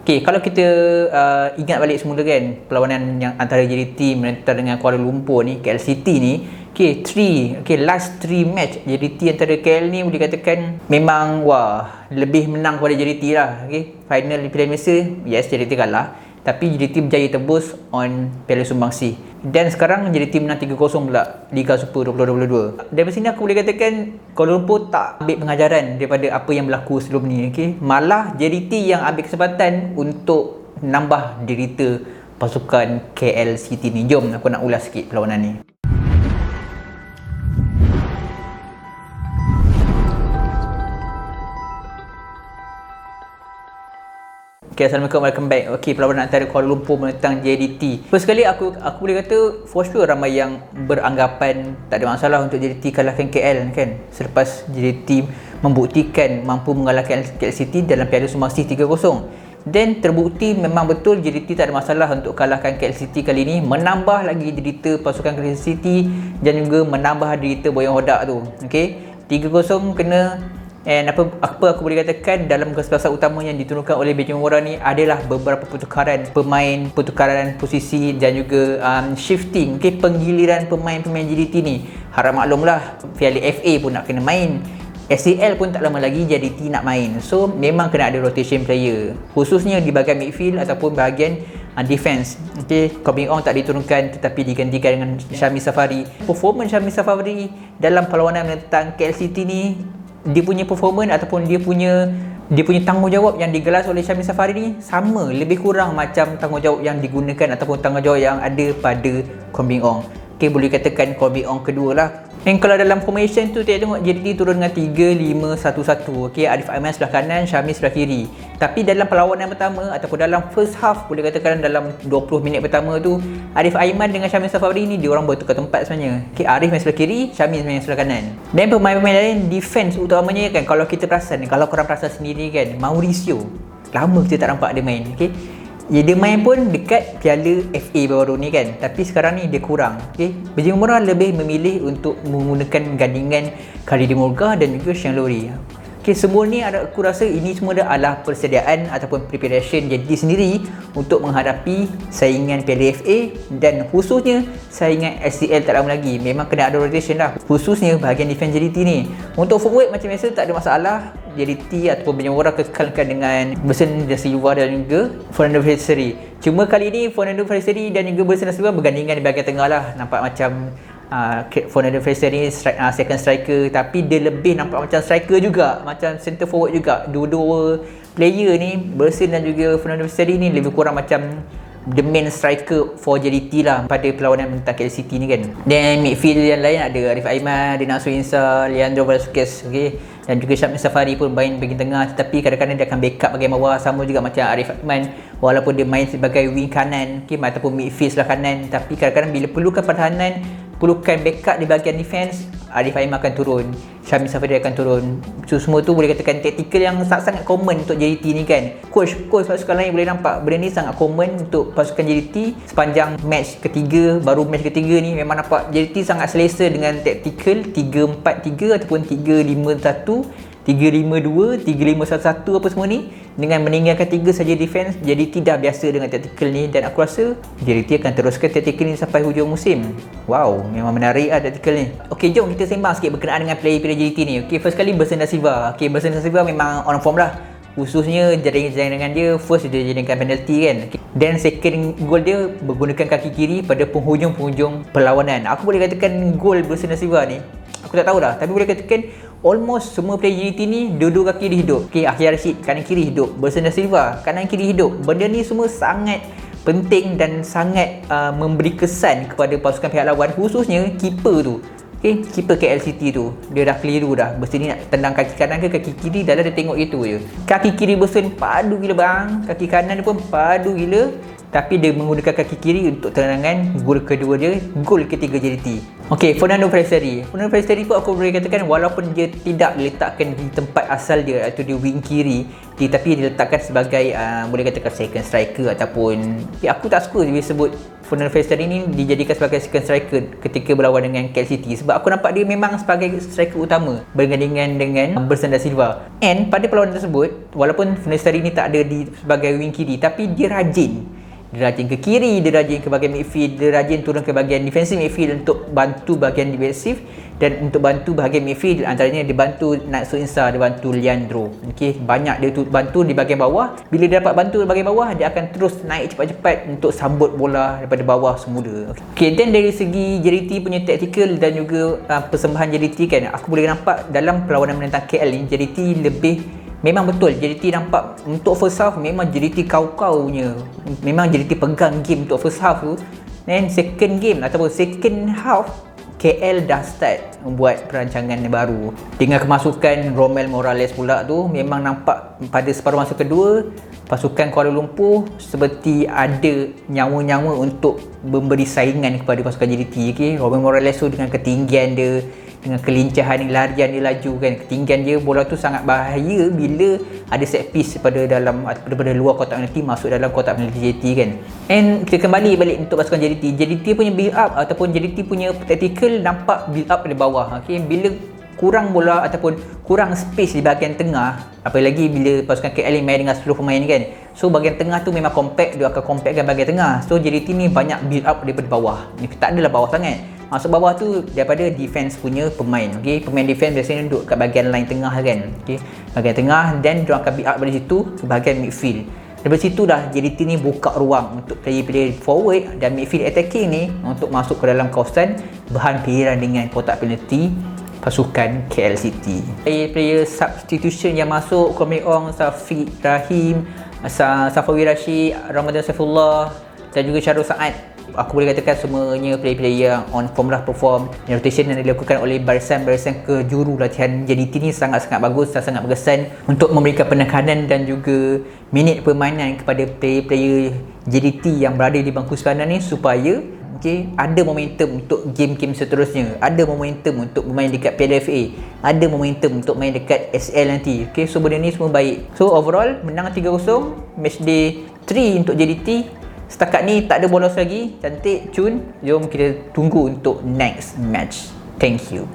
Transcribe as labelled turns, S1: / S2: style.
S1: Okay, kalau kita ingat balik semula kan, perlawanan yang antara JDT menentang dengan Kuala Lumpur ni, KL City ni, last 3 match JDT antara KL ni boleh katakan memang lebih menang kepada JDT lah. Final Piala Malaysia, yes, JDT kalah, tapi JDT berjaya tebus on Piala Sumbangsi. Dan sekarang JDT menang 3-0 pula Liga Super 2022. Dari sini aku boleh katakan Kuala Lumpur tak ambil pengajaran daripada apa yang berlaku sebelum ni. Malah JDT yang ambil kesempatan untuk nambah derita pasukan KL City ni. Jom aku nak ulas sikit perlawanan ni. Okay, Assalamualaikum, welcome back. Okay, perlawanan antara Kuala Lumpur menentang JDT. First sekali aku boleh kata for sure ramai yang beranggapan tak ada masalah untuk JDT kalahkan KL kan. Selepas JDT membuktikan mampu mengalahkan KL City dalam Piala Sumbangsi 3-0. Dan terbukti memang betul JDT tak ada masalah untuk kalahkan KL City kali ini, menambah lagi derita pasukan KL City dan juga menambah derita Boyong Hodak tu. Okay, 3-0 kena. And apa aku boleh katakan dalam kesempatan utama yang diturunkan oleh Benjamin Mora ni adalah beberapa pertukaran pemain, pertukaran posisi dan juga shifting, penggiliran pemain-pemain JDT ni. Harap maklumlah, Piala FA pun nak kena main, SEL pun tak lama lagi JDT nak main. So memang kena ada rotation player, khususnya di bahagian midfield ataupun bahagian defense. Koh Bee Ong tak diturunkan tetapi digantikan dengan Syamil Safari. Performance Syamil Safari dalam perlawanan menentang KL City ni, dia punya performance ataupun dia punya tanggungjawab yang digelas oleh Syamil Safari ni sama lebih kurang macam tanggungjawab yang digunakan ataupun tanggungjawab yang ada pada Koh Bee Ong. Boleh katakan Koh Bee Ong kedua lah. Dan kalau dalam formation tu tengok JDT turun dengan 3-5-1-1. Arif Aiman sebelah kanan, Syamil sebelah kiri. Tapi dalam perlawanan pertama ataupun dalam first half, boleh katakan dalam 20 minit pertama tu, Arif Aiman dengan Syamil Safari ni diorang bertukar tempat sebenarnya. Arif main sebelah kiri, Syamil main sebelah kanan. Dan pemain-pemain lain defense utamanya kan, kalau kita perasan, kalau korang perasan sendiri kan, Mauricio lama kita tak nampak dia main. Dia main pun dekat Piala FA baru ni kan, tapi sekarang ni dia kurang. Benjamin Mora lebih memilih untuk menggunakan gandingan Khalid Morga dan juga Shane Lowry. Semua ni aku rasa ini semua adalah persediaan ataupun preparation JDT sendiri untuk menghadapi saingan Piala FA dan khususnya saingan SCL tak lama lagi. Memang kena ada rotation lah, khususnya bahagian defense JDT ni. Untuk forward macam biasa tak ada masalah, JDT ataupun Benjamin Mora kekalkan dengan Bersen da Silva dan juga Fernando Fraser. Cuma kali ni Fernando Fraser dan juga Bersen da Silva bergandingan di bahagian tengah lah. Nampak macam Fernando Fraser ni second striker, tapi dia lebih nampak macam striker juga, macam center forward juga. Dua-dua player ni, Bersen dan juga Fernando Fraser ni lebih kurang macam the main striker for JDT lah pada perlawanan menentang KL City ni kan. Dan midfield yang lain ada Arif Aiman, Dina Suinsa, Leandro Velasquez, dan juga Syamil Safari pun main bahagian tengah, tetapi kadang-kadang dia akan backup bahagian bawah, sama juga macam Arif Aiman walaupun dia main sebagai wing kanan ataupun midfield sebelah kanan, tapi kadang-kadang bila perlukan pertahanan, perlukan backup di bahagian defense, Arif Aiman akan turun, Syamil Safari akan turun. So semua tu boleh katakan taktikal yang sangat common untuk JDT ni kan. Coach pasukan lain boleh nampak benda ni sangat common untuk pasukan JDT sepanjang match ketiga. Baru match ketiga ni memang nampak JDT sangat selesa dengan taktikal 3-4-3 ataupun 3-5-1, 3-5-2, 3-5-1-1 apa semua ni, dengan meninggalkan 3 saja defense. JDT dah biasa dengan taktikal ni dan aku rasa JDT akan teruskan taktikal ni sampai hujung musim. Wow, memang menarik lah taktikal ni. Jom kita sembang sikit berkenaan dengan player-player JDT ni. First kali Bersen da Silva. Bersen da Silva memang on form lah, khususnya jaringan dia first dia jaringkan penalty kan. Dan second gol dia menggunakan kaki kiri pada penghujung perlawanan. Aku boleh katakan gol Bersen da Silva ni, aku tak tahu dah, tapi boleh katakan almost semua player JDT ni dua-dua kaki dia hidup. Akhir Rashid kanan kiri hidup, Bersen da Silva kanan kiri hidup. Benda ni semua sangat penting dan sangat memberi kesan kepada pasukan pihak lawan, khususnya keeper tu. Keeper KL City tu dia dah keliru dah. Bersen ni nak tendang kaki kanan ke kaki kiri, dah dia tengok itu je. Kaki kiri Bersen padu gila bang, kaki kanan dia pun padu gila. tapi dia menggunakan kaki kiri untuk tendangan gol kedua dia, gol ketiga JDT. Okey, Fernando Fresteri pun aku boleh katakan walaupun dia tidak diletakkan di tempat asal dia iaitu di wing kiri, tapi diletakkan sebagai boleh katakan second striker ataupun aku tak suka dia sebut Fernando Fresteri ni dijadikan sebagai second striker ketika berlawan dengan KL City, sebab aku nampak dia memang sebagai striker utama bergandingan dengan Bersenda Silva. And pada perlawanan tersebut, walaupun Fresteri ni tak ada di sebagai wing kiri, tapi dia rajin ke kiri, dia rajin ke bahagian midfield, dia rajin turun ke bahagian defensive midfield untuk bantu bahagian defensif, dan untuk bantu bahagian midfield antaranya dia bantu Natsu Insa, dia bantu Leandro. Okey, banyak dia bantu di bahagian bawah. Bila dia dapat bantu di bahagian bawah, dia akan terus naik cepat-cepat untuk sambut bola daripada bawah semula. Okey, dan dari segi JDT punya tactical dan juga persembahan JDT kan, aku boleh nampak dalam perlawanan menentang KL ni JDT lebih, memang betul JDT nampak untuk first half memang JDT kau-kaunya, memang JDT pegang game untuk first half tu, dan second game ataupun second half KL dah start membuat perancangan baru dengan kemasukan Romel Morales pula tu. Memang nampak pada separuh masa kedua pasukan Kuala Lumpur seperti ada nyawa-nyawa untuk memberi saingan kepada pasukan JDT. Okay? Romel Morales tu dengan ketinggian dia, dengan kelincahan larian dia laju kan, ketinggian dia, bola tu sangat bahaya bila ada set piece daripada luar kotak penalti masuk dalam kotak penalti JDT kan. And kita kembali balik untuk pasukan JDT punya build up ataupun JDT punya tactical nampak build up dari bawah. Okay? Bila kurang bola ataupun kurang space di bahagian tengah, apalagi bila pasukan KL main dengan 10 pemain kan, so bahagian tengah tu memang compact, dia akan compactkan bahagian tengah. So JDT ni banyak build up daripada bawah, tak adalah bawah sangat, masuk bawah tu daripada defense punya pemain. Okay? Pemain defense biasanya duduk kat bahagian line tengah kan, okay? Bahagian tengah, dan dia akan build up dari situ ke bahagian midfield. Daripada situ dah JDT ni buka ruang untuk player-player forward dan midfield attacking ni untuk masuk ke dalam kawasan berhampiran dengan kotak penalti pasukan KL City. Player substitution yang masuk, Komik Ong, Safiq Rahim, Safawi Rashid, Ramadan Saifullah dan juga Syarul Saad. Aku boleh katakan semuanya player-player yang on form lah perform. Rotation yang dilakukan oleh barisan ke juru latihan JDT ni sangat-sangat bagus dan sangat berkesan untuk memberikan penekanan dan juga minit permainan kepada player-player JDT yang berada di bangku sepadan ni supaya ada momentum untuk game-game seterusnya, ada momentum untuk bermain dekat PLFA, ada momentum untuk main dekat SL nanti. So benda ni semua baik. So overall menang 3-0 match day 3 untuk JDT. Setakat ni tak ada bolos lagi. Cantik, cun. Jom kita tunggu untuk next match. Thank you.